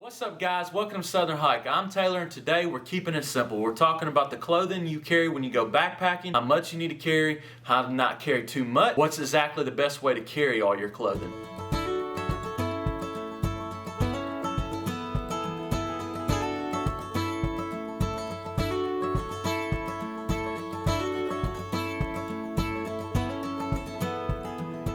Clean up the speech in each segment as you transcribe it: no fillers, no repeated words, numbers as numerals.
What's up guys, welcome to Southern Hike. I'm Taylor and today we're keeping it simple. We're talking about the clothing you carry when you go backpacking, how much you need to carry, how to not carry too much, what's exactly the best way to carry all your clothing.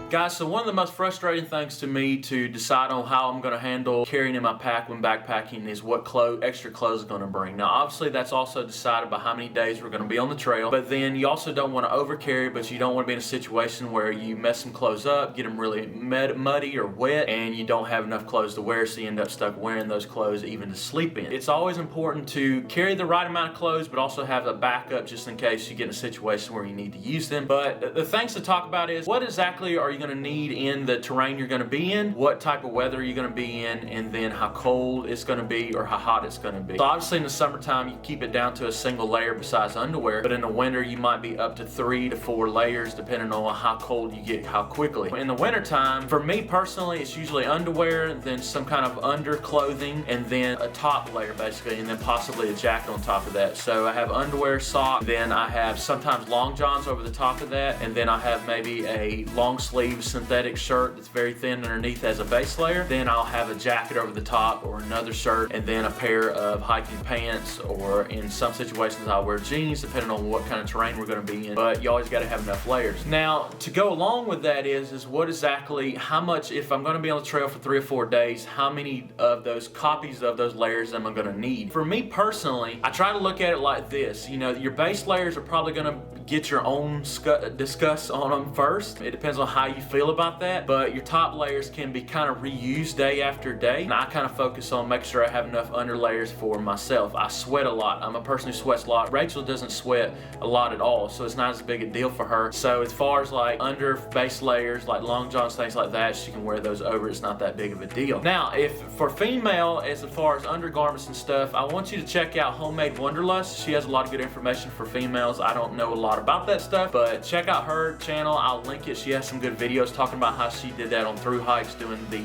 Guys, so one of the most frustrating things to me to decide on how I'm going to handle carrying in my pack when backpacking is what extra clothes I'm going to bring. Now obviously that's also decided by how many days we're going to be on the trail, but then you also don't want to overcarry, but you don't want to be in a situation where you mess some clothes up, get them really muddy or wet, and you don't have enough clothes to wear, so you end up stuck wearing those clothes even to sleep in. It's always important to carry the right amount of clothes, but also have a backup just in case you get in a situation where you need to use them. But the things to talk about is what exactly are you going to need in the terrain you're going to be in, what type of weather you're going to be in, and then how cold it's going to be or how hot it's going to be. So obviously in the summertime you keep it down to a single layer besides underwear, but in the winter you might be up to 3 to 4 layers depending on how cold you get, how quickly. In the wintertime, for me personally, it's usually underwear, then some kind of underclothing, and then a top layer basically, and then possibly a jacket on top of that. So I have underwear, socks, then I have sometimes long johns over the top of that, and then I have maybe a long sleeve synthetic shirt that's very thin underneath as a base layer. Then I'll have a jacket over the top or another shirt, and then a pair of hiking pants, or in some situations I'll wear jeans depending on what kind of terrain we're going to be in. But you always got to have enough layers. Now to go along with that is what exactly, how much, if I'm going to be on the trail for 3 or 4 days, how many of those copies of those layers am I going to need? For me personally, I try to look at it like this. You know, your base layers are probably going to get your own discuss on them first. It depends on how you feel about that, but your top layers can be kind of reused day after day, and I kind of focus on making sure I have enough under layers for myself. I sweat a lot. I'm a person who sweats a lot. Rachel doesn't sweat a lot at all, so it's not as big a deal for her. So as far as like under base layers, like long johns, things like that, she can wear those over. It's not that big of a deal. Now, if for female, as far as undergarments and stuff, I want you to check out Homemade Wanderlust. She has a lot of good information for females. I don't know a lot about that stuff, but check out her channel. I'll link it. She has some good videos talking about how she did that on through hikes, doing the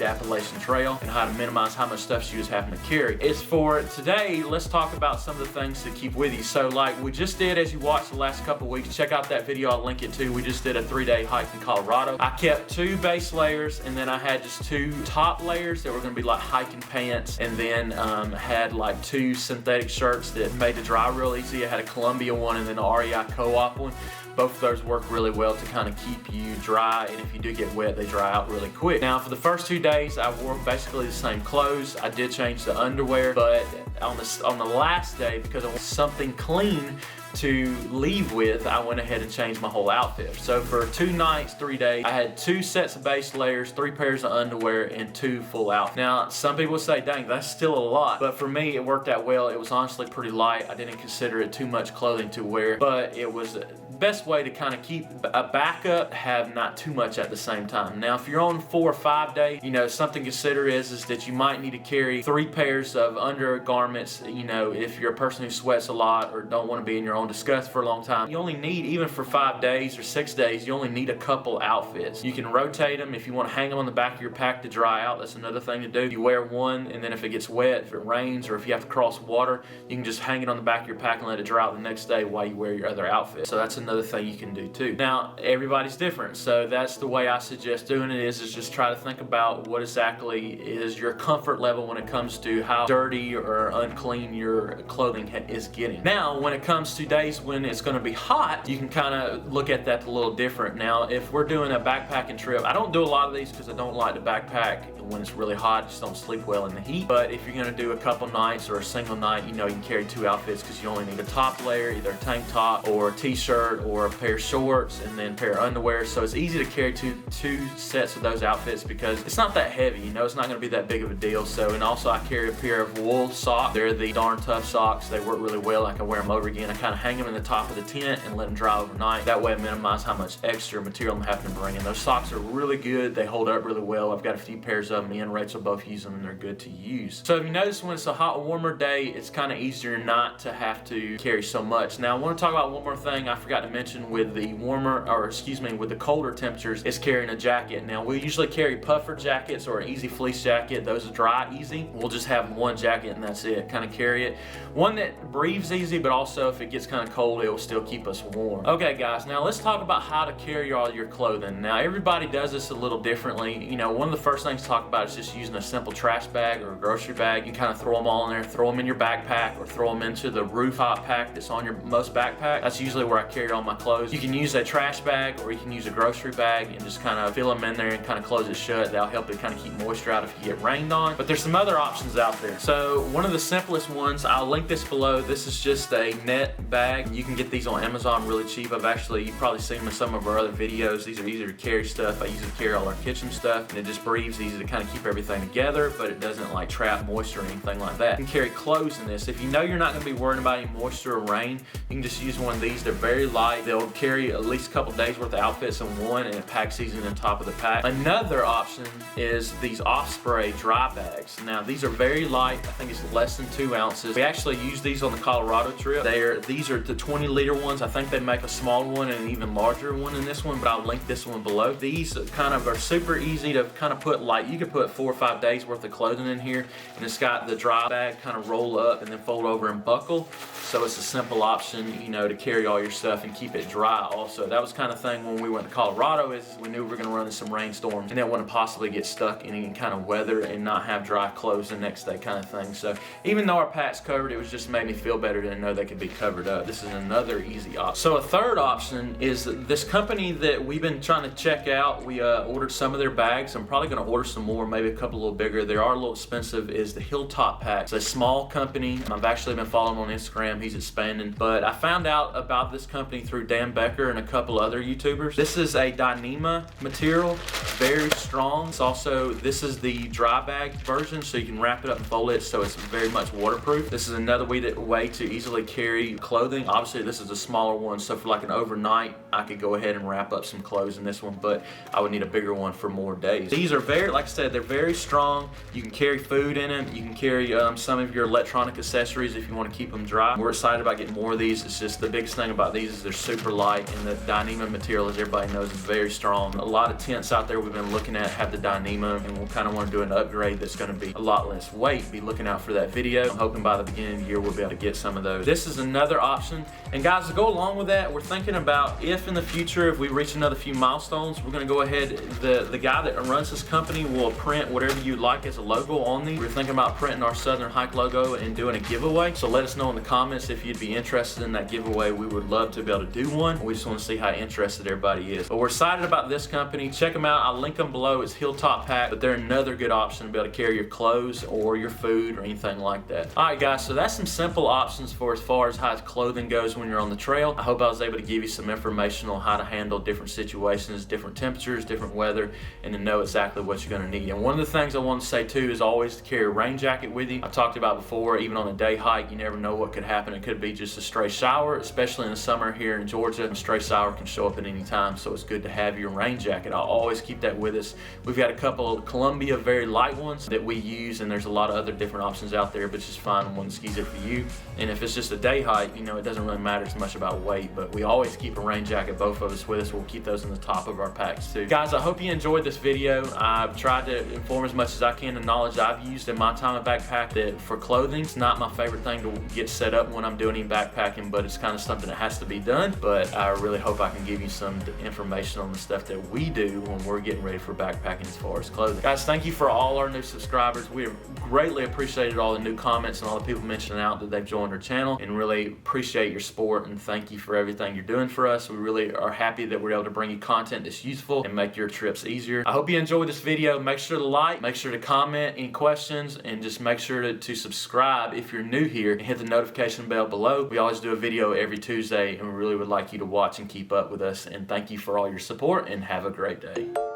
Appalachian Trail, and how to minimize how much stuff she was having to carry. As for today, let's talk about some of the things to keep with you. So like we just did, as you watched the last couple weeks, check out that video, I'll link it too. We just did a 3-day hike in Colorado. I kept 2 base layers, and then I had just 2 top layers that were going to be like hiking pants, and then had like 2 synthetic shirts that made the dry real easy. I had a Columbia one and then an REI Co-op one. Both of those work really well to kind of keep you dry, and if you do get wet, they dry out really quick. Now for the first 2 days, I wore basically the same clothes. I did change the underwear, but on the last day, because I want something clean to leave with, I went ahead and changed my whole outfit. So for 2 nights, 3 days, I had 2 sets of base layers, 3 pairs of underwear, and 2 full outfits. Now, some people say, dang, that's still a lot, but for me, it worked out well. It was honestly pretty light. I didn't consider it too much clothing to wear, but it was the best way to kind of keep a backup, have not too much at the same time. Now, if you're on 4 or 5 days, you know, something to consider is that you might need to carry 3 pairs of undergarments. You know, if you're a person who sweats a lot or don't want to be in your own disgust for a long time, you only need, even for 5 days or 6 days, you only need a couple outfits. You can rotate them. If you want to hang them on the back of your pack to dry out, that's another thing to do. You wear one, and then if it gets wet, if it rains, or if you have to cross water, you can just hang it on the back of your pack and let it dry out the next day while you wear your other outfit. So that's another thing you can do too. Now, everybody's different, so that's the way I suggest doing it, is just try to think about what exactly is your comfort level when it comes to how dirty or unclean your clothing is getting. Now, when it comes to days when it's going to be hot, you can kind of look at that a little different. Now, if we're doing a backpacking trip, I don't do a lot of these because I don't like to backpack when it's really hot. I just don't sleep well in the heat. But if you're going to do a couple nights or a single night, you know, you can carry 2 outfits because you only need a top layer, either a tank top or a t-shirt or a pair of shorts, and then a pair of underwear. So it's easy to carry two sets of those outfits because it's not that heavy, you know, it's not going to be that big of a deal. So, and also I carry a pair of wool socks. They're the Darn Tough socks. They work really well. I can wear them over again. I kind of hang them in the top of the tent and let them dry overnight. That way I minimize how much extra material I'm having to bring in. Those socks are really good. They hold up really well. I've got a few pairs of them. Me and Rachel both use them and they're good to use. So if you notice, when it's a hot, warmer day, it's kind of easier not to have to carry so much. Now I want to talk about one more thing I forgot to mention with the with the colder temperatures is carrying a jacket. Now we usually carry puffer jackets or an easy fleece jacket. Those dry easy. We'll just have one jacket and that's it. Kind of carry it. One that breathes easy, but also if it gets kind of cold, it will still keep us warm. Okay guys, now let's talk about how to carry all your clothing. Now everybody does this a little differently. You know, one of the first things to talk about is just using a simple trash bag or a grocery bag. You kind of throw them all in there, throw them in your backpack or throw them into the roof hop pack that's on your most backpack. That's usually where I carry all my clothes. You can use a trash bag or you can use a grocery bag and just kind of fill them in there and kind of close it shut. That'll help it kind of keep moisture out if you get rained on. But there's some other options out there. So one of the simplest ones, I'll link this below. This is just a net bag. You can get these on Amazon really cheap. You've probably seen them in some of our other videos. These are easier to carry stuff. I usually carry all our kitchen stuff and it just breathes easy to kind of keep everything together, but it doesn't like trap moisture or anything like that. You can carry clothes in this. If you know you're not going to be worrying about any moisture or rain, you can just use one of these. They're very light. They'll carry at least a couple days worth of outfits in one and it packs easy in the top of the pack. Another option is these Osprey dry bags. Now these are very light. I think it's less than 2 ounces. We actually use these on the Colorado trip. These are the 20-liter ones. I think they make a small one and an even larger one than this one, but I'll link this one below. These kind of are super easy to kind of put, like you could put 4 or 5 days worth of clothing in here, and it's got the dry bag kind of roll up and then fold over and buckle. So it's a simple option, you know, to carry all your stuff and keep it dry also. That was kind of thing when we went to Colorado, is we knew we were going to run into some rainstorms and didn't want to possibly get stuck in any kind of weather and not have dry clothes the next day kind of thing. So even though our pack's covered, it was just made me feel better to know they could be covered up. This is another easy option. So a third option is this company that we've been trying to check out. We ordered some of their bags. I'm probably going to order some more, maybe a couple a little bigger. They are a little expensive. Is the Hilltop Pack. It's a small company. I've actually been following him on Instagram. He's expanding, but I found out about this company through Dan Becker and a couple other YouTubers. This is a Dyneema material, very strong. It's also, this is the dry bag version, so you can wrap it up and fold it, so it's very much waterproof. This is another way to easily carry clothing. Obviously this is a smaller one, so for like an overnight I could go ahead and wrap up some clothes in this one, but I would need a bigger one for more days. These are very, like I said, they're very strong. You can carry food in them. You can carry some of your electronic accessories if you want to keep them dry. We're excited about getting more of these. It's just the biggest thing about these is they're super light, and the Dyneema material, as everybody knows, is very strong. A lot of tents out there we've been looking at have the Dyneema, and we'll kind of want to do an upgrade that's going to be a lot less weight. Be looking out for that video. I'm hoping by the beginning of the year we'll be able to get some of those. This is another option. And guys, to go along with that, we're thinking about if in the future, if we reach another few milestones, we're going to go ahead, the guy that runs this company will print whatever you like as a logo on these. We're thinking about printing our Southern Hike logo and doing a giveaway. So let us know in the comments if you'd be interested in that giveaway. We would love to be able to do one. We just want to see how interested everybody is. But we're excited about this company. Check them out. I'll link them below. It's Hilltop Pack, but they're another good option to be able to carry your clothes or your food or anything like that. All right, guys, so that's some simple options for as far as how clothing goes when you're on the trail. I hope I was able to give you some information on how to handle different situations, different temperatures, different weather, and to know exactly what you're going to need. And one of the things I want to say too is always to carry a rain jacket with you. I talked about before, even on a day hike, you never know what could happen. It could be just a stray shower, especially in the summer here in Georgia. A stray shower can show up at any time, so it's good to have your rain jacket. I'll always keep that with us. We've got a couple of Columbia very light ones that we use, and there's a lot of other different options out there, but just find one that's easier for you. And if it's just a day hike, you know, it doesn't really matter so much about weight, but we always keep a rain jacket, both of us with us. We'll keep those in the top of our packs too. Guys, I hope you enjoyed this video. I've tried to inform as much as I can the knowledge I've used in my time of backpack. That for clothing, it's not my favorite thing to get set up when I'm doing any backpacking, but it's kind of something that has to be done. But I really hope I can give you some information on the stuff that we do when we're getting ready for backpacking as far as clothing. Guys, thank you for all our new subscribers. We have greatly appreciated all the new comments and all the people mentioning out that they've joined our channel, and really appreciate your support, and thank you for everything you're doing for us. We really are happy that we're able to bring you content that's useful and make your trips easier. I hope you enjoyed this video. Make sure to like, make sure to comment any questions, and just make sure to subscribe if you're new here, and hit the notification bell below. We always do a video every Tuesday, and we really would like you to watch and keep up with us. And thank you for all your support, and have a great day.